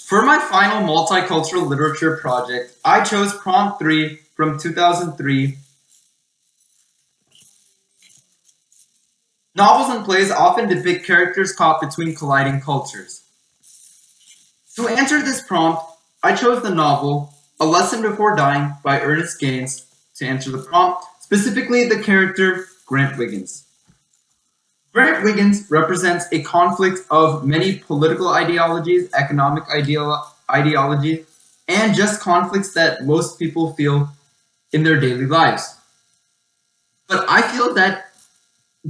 For my final multicultural literature project, I chose prompt 3 from 2003. Novels and plays often depict characters caught between colliding cultures. To answer this prompt, I chose the novel A Lesson Before Dying by Ernest Gaines to answer the prompt, specifically the character Grant Wiggins. Grant Wiggins represents a conflict of many political ideologies, economic ideologies, and just conflicts that most people feel in their daily lives. But I feel that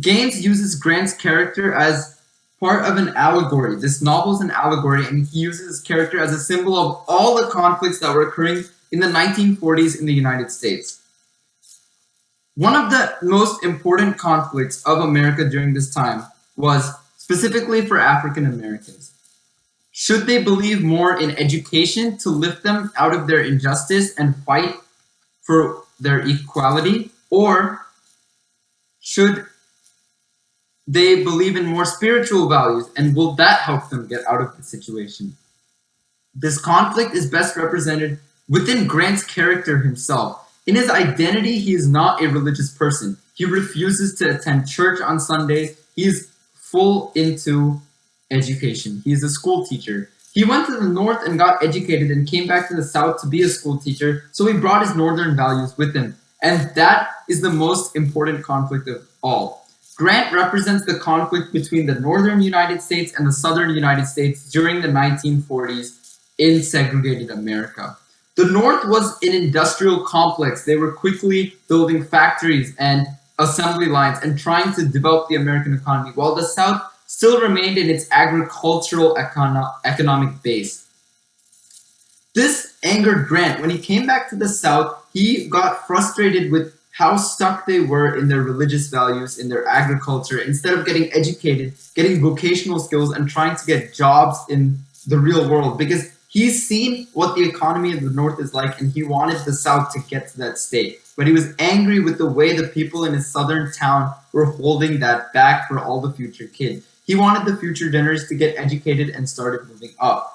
Gaines uses Grant's character as part of an allegory. This novel is an allegory, and he uses his character as a symbol of all the conflicts that were occurring in the 1940s in the United States. One of the most important conflicts of America during this time was specifically for African Americans. Should they believe more in education to lift them out of their injustice and fight for their equality, or should they believe in more spiritual values, and will that help them get out of the situation? This conflict is best represented within Grant's character himself. In his identity, he is not a religious person. He refuses to attend church on Sundays. He is full into education. He is a school teacher. He went to the north and got educated and came back to the south to be a school teacher, so he brought his northern values with him. And that is the most important conflict of all. Grant represents the conflict between the northern United States and the southern United States during the 1940s in segregated America. The North was an industrial complex. They were quickly building factories and assembly lines and trying to develop the American economy, while the South still remained in its agricultural economic base. This angered Grant. When he came back to the South, he got frustrated with how stuck they were in their religious values, in their agriculture, instead of getting educated, getting vocational skills, and trying to get jobs in the real world, because he's seen what the economy of the North is like, and he wanted the South to get to that state. But he was angry with the way the people in his southern town were holding that back for all the future kids. He wanted the future generators to get educated and started moving up.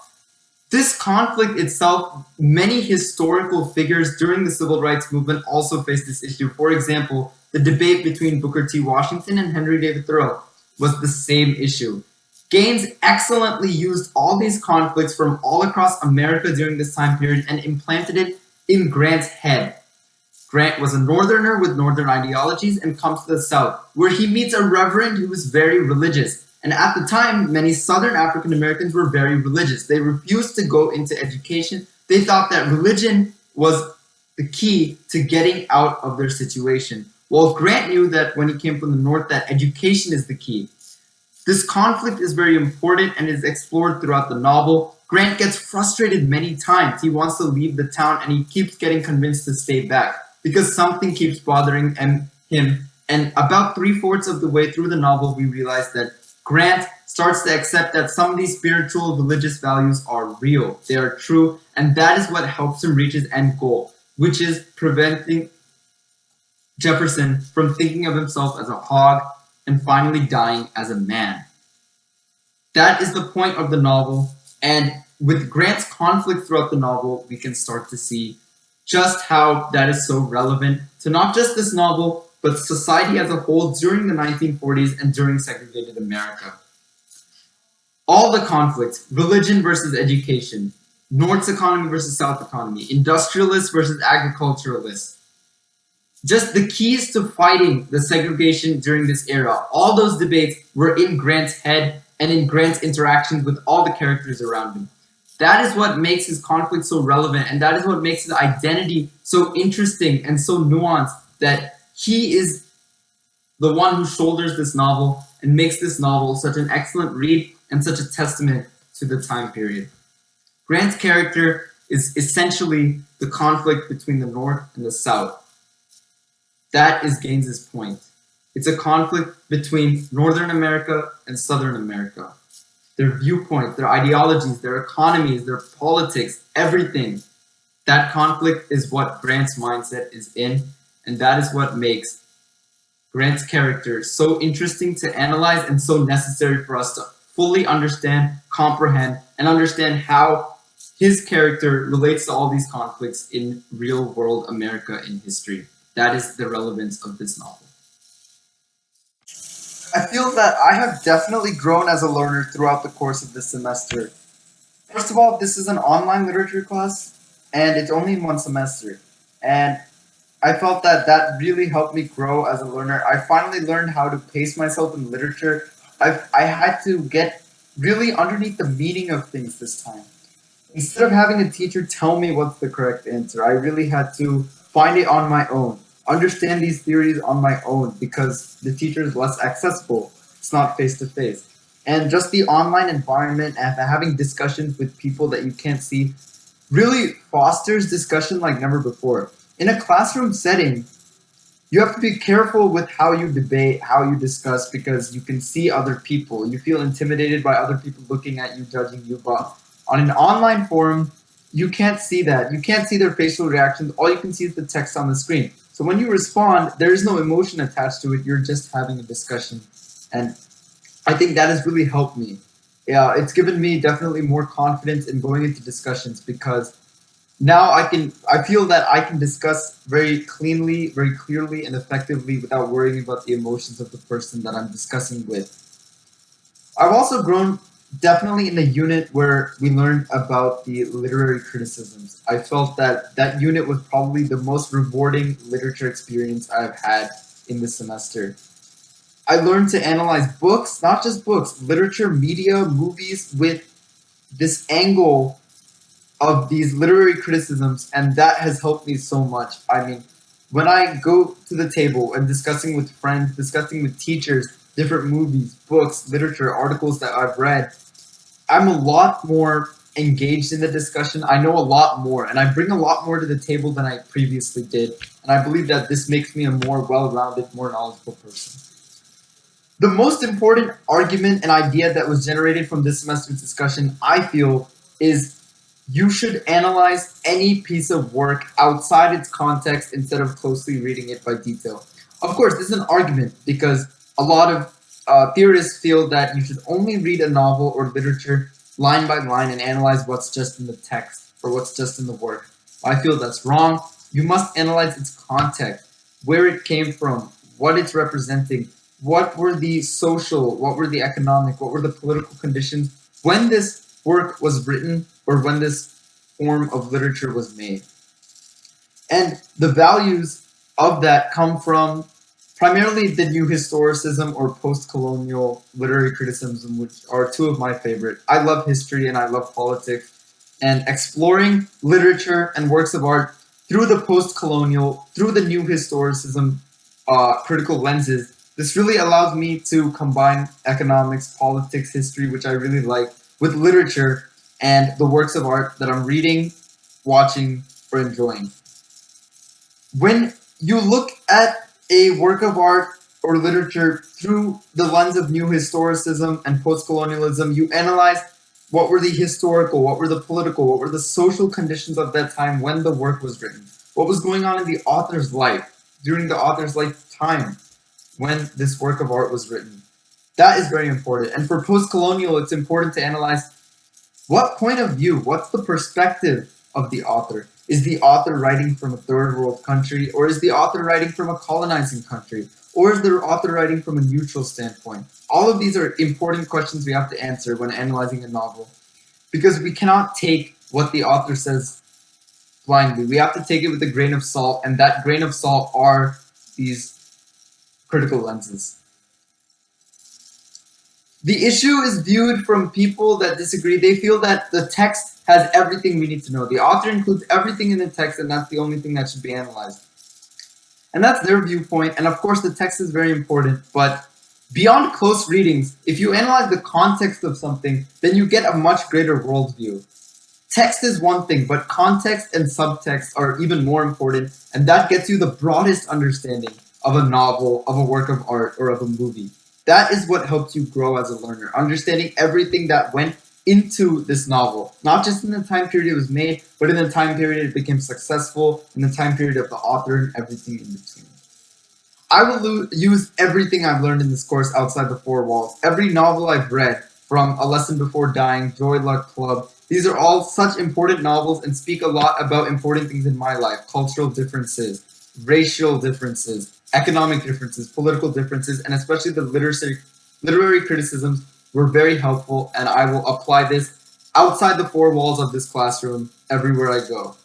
This conflict itself, many historical figures during the civil rights movement also faced this issue. For example, the debate between Booker T. Washington and Henry David Thoreau was the same issue. Gaines excellently used all these conflicts from all across America during this time period and implanted it in Grant's head. Grant was a northerner with northern ideologies and comes to the South, where he meets a reverend who is very religious. And at the time, many Southern African Americans were very religious. They refused to go into education. They thought that religion was the key to getting out of their situation. While Grant knew that when he came from the North, that education is the key. This conflict is very important and is explored throughout the novel. Grant gets frustrated many times. He wants to leave the town and he keeps getting convinced to stay back because something keeps bothering him. And about 3/4 of the way through the novel, we realize that Grant starts to accept that some of these spiritual religious values are real. They are true. And that is what helps him reach his end goal, which is preventing Jefferson from thinking of himself as a hog and finally dying as a man. That is the point of the novel, and with Grant's conflict throughout the novel, we can start to see just how that is so relevant to not just this novel, but society as a whole during the 1940s and during segregated America. All the conflicts, religion versus education, North's economy versus South economy, industrialists versus agriculturalists, just the keys to fighting the segregation during this era, all those debates were in Grant's head and in Grant's interactions with all the characters around him. That is what makes his conflict so relevant, and that is what makes his identity so interesting and so nuanced, that he is the one who shoulders this novel and makes this novel such an excellent read and such a testament to the time period. Grant's character is essentially the conflict between the North and the South. That is Gaines's point. It's a conflict between Northern America and Southern America. Their viewpoints, their ideologies, their economies, their politics, everything. That conflict is what Grant's mindset is in, and that is what makes Grant's character so interesting to analyze and so necessary for us to fully understand, comprehend, and understand how his character relates to all these conflicts in real world America in history. That is the relevance of this novel. I feel that I have definitely grown as a learner throughout the course of this semester. First of all, this is an online literature class, and it's only in one semester. And I felt that that really helped me grow as a learner. I finally learned how to pace myself in literature. I had to get really underneath the meaning of things this time. Instead of having a teacher tell me what's the correct answer, I really had to find it on my own, understand these theories on my own because the teacher is less accessible. It's not face to face. And just the online environment and having discussions with people that you can't see really fosters discussion like never before. In a classroom setting, you have to be careful with how you debate, how you discuss, because you can see other people. You feel intimidated by other people looking at you, judging you. But on an online forum, you can't see that. You can't see their facial reactions. All you can see is the text on the screen. So when you respond, there is no emotion attached to it. You're just having a discussion. And I think that has really helped me. Yeah, it's given me definitely more confidence in going into discussions because now I feel that I can discuss very cleanly, very clearly and effectively without worrying about the emotions of the person that I'm discussing with. I've also grown definitely in a unit where we learned about the literary criticisms. I felt that that unit was probably the most rewarding literature experience I've had in this semester. I learned to analyze books, not just books, literature, media, movies with this angle of these literary criticisms, and that has helped me so much. I mean, when I go to the table and discussing with friends, discussing with teachers, different movies, books, literature, articles that I've read, I'm a lot more engaged in the discussion. I know a lot more, and I bring a lot more to the table than I previously did. And I believe that this makes me a more well rounded, more knowledgeable person. The most important argument and idea that was generated from this semester's discussion, I feel, is you should analyze any piece of work outside its context instead of closely reading it by detail. Of course, this is an argument because a lot of theorists feel that you should only read a novel or literature line by line and analyze what's just in the text or what's just in the work. I feel that's wrong. You must analyze its context, where it came from, what it's representing, what were the social, what were the economic, what were the political conditions when this work was written or when this form of literature was made. And the values of that come from primarily the new historicism or post-colonial literary criticism, which are two of my favorite. I love history and I love politics, and exploring literature and works of art through the post-colonial, through the new historicism critical lenses, this really allows me to combine economics, politics, history, which I really like, with literature and the works of art that I'm reading, watching, or enjoying. When you look at a work of art or literature through the lens of new historicism and post-colonialism, you analyze what were the historical, what were the political, what were the social conditions of that time when the work was written, what was going on in the author's life during the author's lifetime when this work of art was written. That is very important. And for post-colonial, it's important to analyze what point of view, what's the perspective of the author? Is the author writing from a third world country, or is the author writing from a colonizing country? Or is the author writing from a neutral standpoint? All of these are important questions we have to answer when analyzing a novel, because we cannot take what the author says blindly. We have to take it with a grain of salt, and that grain of salt are these critical lenses. The issue is viewed from people that disagree. They feel that the text has everything we need to know. The author includes everything in the text, and that's the only thing that should be analyzed. And that's their viewpoint. And of course, the text is very important. But beyond close readings, if you analyze the context of something, then you get a much greater worldview. Text is one thing, but context and subtext are even more important. And that gets you the broadest understanding of a novel, of a work of art, or of a movie. That is what helps you grow as a learner, understanding everything that went into this novel, not just in the time period it was made, but in the time period it became successful, in the time period of the author, and everything in between. I will use everything I've learned in this course outside the four walls. Every novel I've read, from A Lesson Before Dying, Joy Luck Club. These are all such important novels and speak a lot about important things in my life: cultural differences, racial differences, economic differences, political differences, and especially the literary criticisms were very helpful, and I will apply this outside the four walls of this classroom everywhere I go.